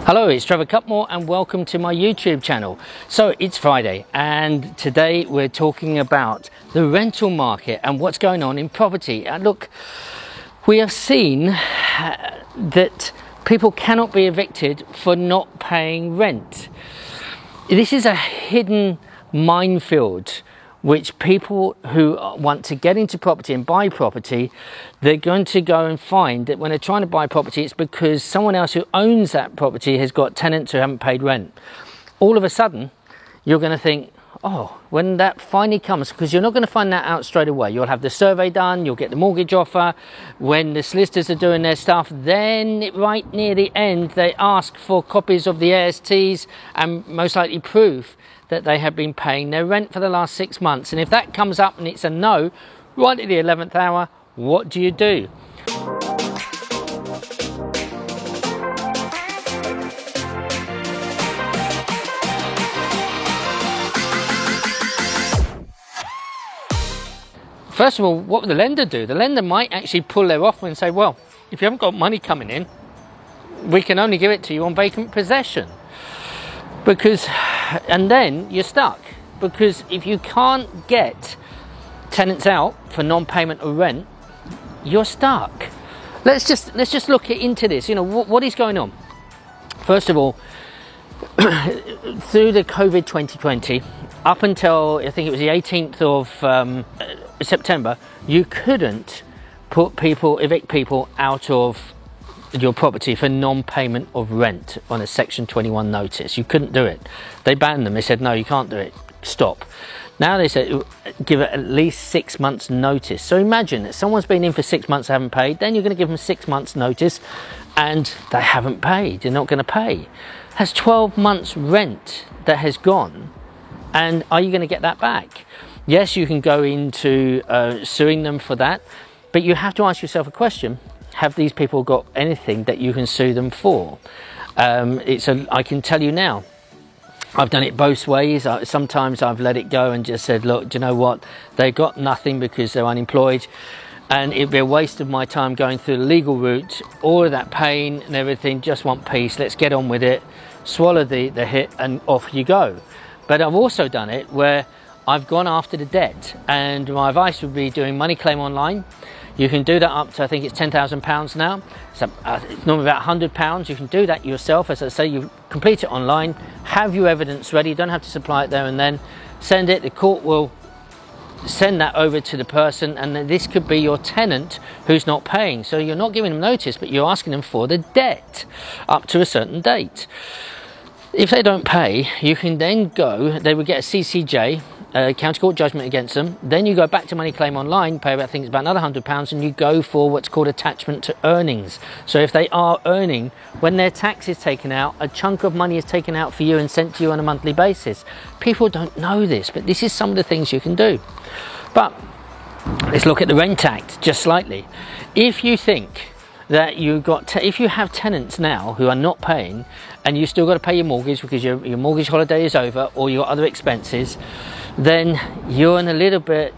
Hello, it's Trevor Cutmore and welcome to my YouTube channel. So it's Friday and today we're talking about the rental market and what's going on in property. And look, we have seen that people cannot be evicted for not paying rent. This is a hidden minefield which people who want to get into property and buy property, they're going to go and find that when they're trying to buy property, it's because someone else who owns that property has got tenants who haven't paid rent. All of a sudden, you're going to think, oh, when that finally comes, because you're not going to find that out straight away. You'll have the survey done, you'll get the mortgage offer. When the solicitors are doing their stuff, then right near the end, they ask for copies of the ASTs and most likely proof that they have been paying their rent for the last 6 months. And if that comes up and it's a no, right at the 11th hour, what do you do? First of all, what would the lender do? The lender might actually pull their offer and say, well, if you haven't got money coming in, we can only give it to you on vacant possession. And then you're stuck, because if you can't get tenants out for non-payment of rent, you're stuck. Let's just look into this. You know, what is going on? First of all, through the COVID 2020, up until I think it was the 18th of September, you couldn't evict people out of your property for non-payment of rent on a Section 21 notice. You couldn't do it. They banned them. They said, no, you can't do it. Stop. Now they said, give it at least 6 months notice. So imagine that someone's been in for 6 months, haven't paid. Then you're going to give them 6 months notice and they haven't paid. They're not going to pay. That's 12 months rent that has gone. And are you going to get that back? Yes, you can go into suing them for that. But you have to ask yourself a question. Have these people got anything that you can sue them for? I can tell you now, I've done it both ways. Sometimes I've let it go and just said, look, do you know what? They got nothing because they're unemployed. And it'd be a waste of my time going through the legal route. All of that pain and everything, just want peace. Let's get on with it. Swallow the hit and off you go. But I've also done it where I've gone after the debt. And my advice would be doing money claim online. You can do that up to, I think it's £10,000 now. So it's normally about £100. You can do that yourself. As I say, you complete it online, have your evidence ready. You don't have to supply it there and then. Send it. The court will send that over to the person, and then this could be your tenant who's not paying. So you're not giving them notice, but you're asking them for the debt up to a certain date. If they don't pay, you can then go, they would get a CCJ, county court judgment against them. Then you go back to money claim online, pay about, I think it's about another £100, and you go for what's called attachment to earnings. So if they are earning, when their tax is taken out, a chunk of money is taken out for you and sent to you on a monthly basis. People don't know this, but this is some of the things you can do. But let's look at the Rent Act just slightly. If you think that if you have tenants now who are not paying and you still got to pay your mortgage because your mortgage holiday is over or your other expenses, then you're in a little bit,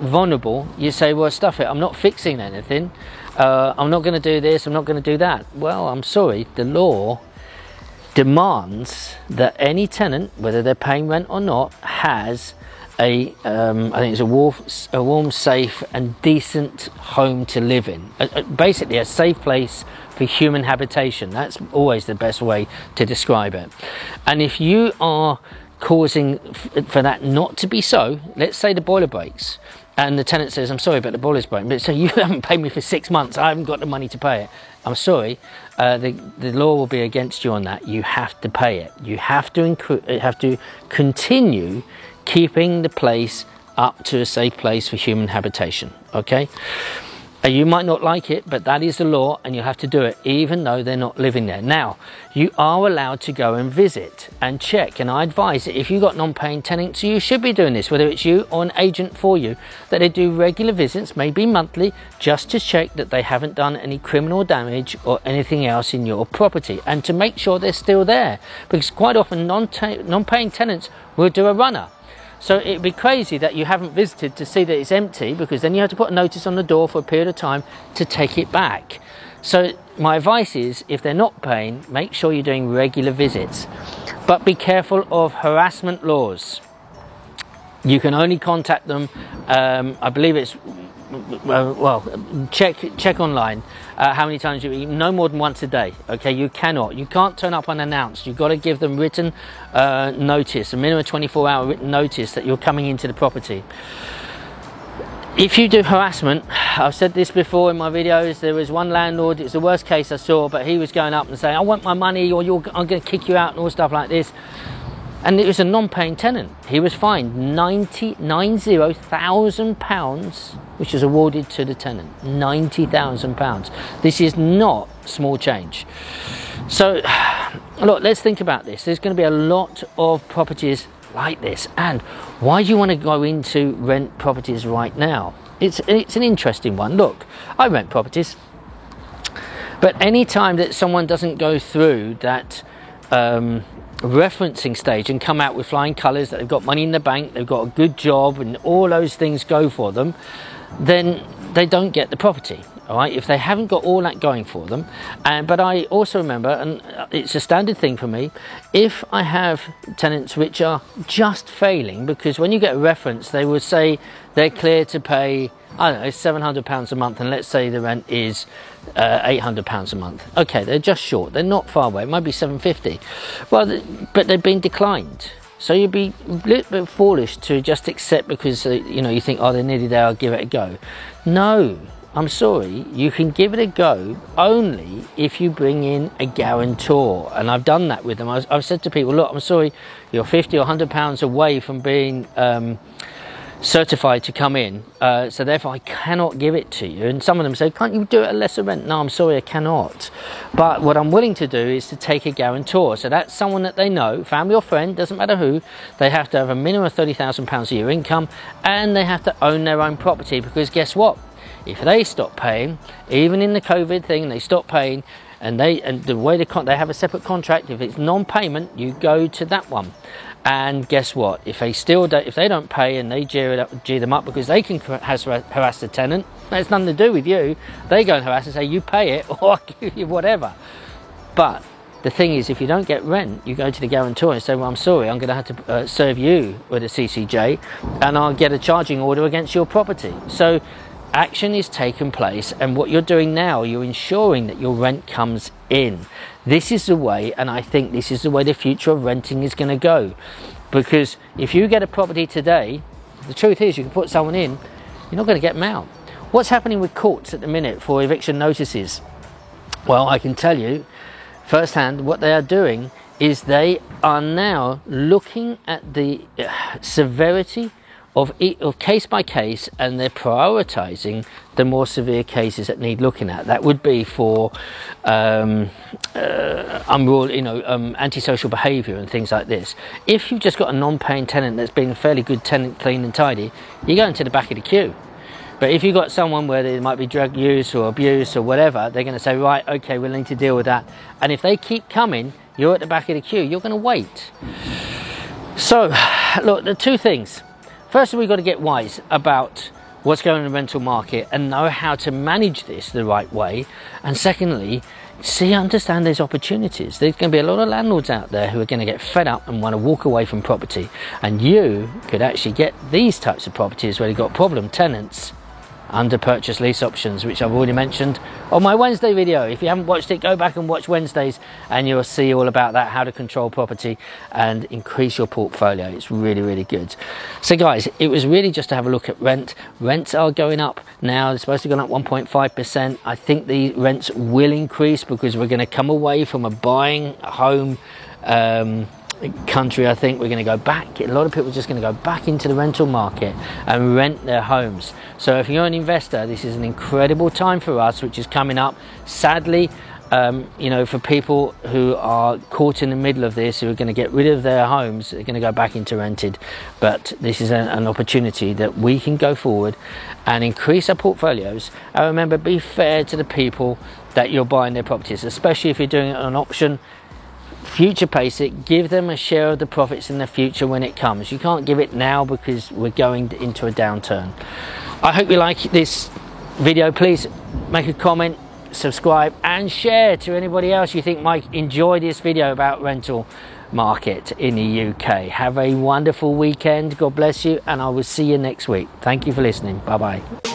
vulnerable. You say, well, stuff it, I'm not fixing anything. I'm not going to do this, I'm not going to do that. Well, I'm sorry, the law demands that any tenant, whether they're paying rent or not, has I think it's a warm, safe and decent home to live in. Basically a safe place for human habitation. That's always the best way to describe it. And if you are causing for that not to be so, let's say the boiler breaks and the tenant says, I'm sorry, but the boiler's broken, but so you haven't paid me for 6 months, I haven't got the money to pay it. I'm sorry, the law will be against you on that. You have to pay it. You have to continue keeping the place up to a safe place for human habitation, okay? You might not like it, but that is the law and you have to do it even though they're not living there. Now, you are allowed to go and visit and check, and I advise that if you've got non-paying tenants, you should be doing this, whether it's you or an agent for you, that they do regular visits, maybe monthly, just to check that they haven't done any criminal damage or anything else in your property, and to make sure they're still there, because quite often non-paying tenants will do a runner. So it'd be crazy that you haven't visited to see that it's empty, because then you have to put a notice on the door for a period of time to take it back. So my advice is, if they're not paying, make sure you're doing regular visits, but be careful of harassment laws. You can only contact them, I believe it's, well, check online how many times no more than once a day. Okay, you can't turn up unannounced. You've got to give them written notice, a minimum 24-hour written notice that you're coming into the property. If you do harassment, I've said this before in my videos, there was one landlord, it's the worst case I saw, but he was going up and saying, I want my money, or I'm going to kick you out, and all stuff like this. And it was a non-paying tenant. He was fined £90,000, which was awarded to the tenant. £90,000. This is not small change. So, look, let's think about this. There's going to be a lot of properties like this. And why do you want to go into rent properties right now? It's an interesting one. Look, I rent properties. But any time that someone doesn't go through that referencing stage and come out with flying colours, that they've got money in the bank, they've got a good job, and all those things go for them, then they don't get the property. All right, if they haven't got all that going for them. But I also remember, and it's a standard thing for me, if I have tenants which are just failing, because when you get a reference, they will say they're clear to pay, I don't know, £700 a month, and let's say the rent is £800 a month. Okay, they're just short. They're not far away. It might be £750. Well, but they've been declined. So you'd be a little bit foolish to just accept because you think, oh, they're nearly there, I'll give it a go. No, I'm sorry. You can give it a go only if you bring in a guarantor, and I've done that with them. I've said to people, look, I'm sorry, you're £50 or £100 away from being certified to come in, so therefore I cannot give it to you. And some of them say, can't you do it at lesser rent? No, I'm sorry, I cannot. But what I'm willing to do is to take a guarantor. So that's someone that they know, family or friend, doesn't matter who. They have to have a minimum of £30,000 a year income, and they have to own their own property, because guess what? If they stop paying, even in the COVID thing, they stop paying, and the way they have a separate contract, if it's non-payment, you go to that one. And guess what? If they don't pay and they G them up because they can harass the tenant, that's nothing to do with you. They go and harass and say, you pay it or I'll give you whatever. But the thing is, if you don't get rent, you go to the guarantor and say, well, I'm sorry, I'm going to have to serve you with a CCJ, and I'll get a charging order against your property. So action is taking place, and what you're doing now, you're ensuring that your rent comes in. This is the way, and I think this is the way the future of renting is going to go. Because if you get a property today, the truth is you can put someone in, you're not going to get them out. What's happening with courts at the minute for eviction notices? Well, I can tell you firsthand what they are doing is they are now looking at the severity of case by case, and they're prioritising the more severe cases that need looking at. That would be for antisocial behaviour and things like this. If you've just got a non-paying tenant that's been a fairly good tenant, clean and tidy, you go into the back of the queue. But if you've got someone where there might be drug use or abuse or whatever, they're going to say, right, okay, we'll need to deal with that. And if they keep coming, you're at the back of the queue, you're going to wait. So, look, the two things. Firstly, we've got to get wise about what's going on in the rental market and know how to manage this the right way. And secondly, understand there's opportunities. There's going to be a lot of landlords out there who are going to get fed up and want to walk away from property. And you could actually get these types of properties where you've got problem tenants under purchase lease options, which I've already mentioned on my Wednesday video. If you haven't watched it, go back and watch Wednesdays and you'll see all about that, how to control property and increase your portfolio. It's really, really good. So guys, it was really just to have a look at rent. Rents are going up now. They're supposed to go up 1.5%. I think the rents will increase because we're going to come away from a buying home country. I think we're going to go back. A lot of people are just going to go back into the rental market and rent their homes. So if you're an investor, this is an incredible time for us, which is coming up. Sadly, for people who are caught in the middle of this, who are going to get rid of their homes, they're going to go back into rented. But this is an opportunity that we can go forward and increase our portfolios. And remember, be fair to the people that you're buying their properties, especially if you're doing it on an option. Future pace it, give them a share of the profits in the future when it comes. You can't give it now because we're going into a downturn. I hope you like this video. Please make a comment, subscribe and share to anybody else you think might enjoy this video about rental market in the UK. Have a wonderful weekend. God bless you, and I will see you next week. Thank you for listening. Bye bye.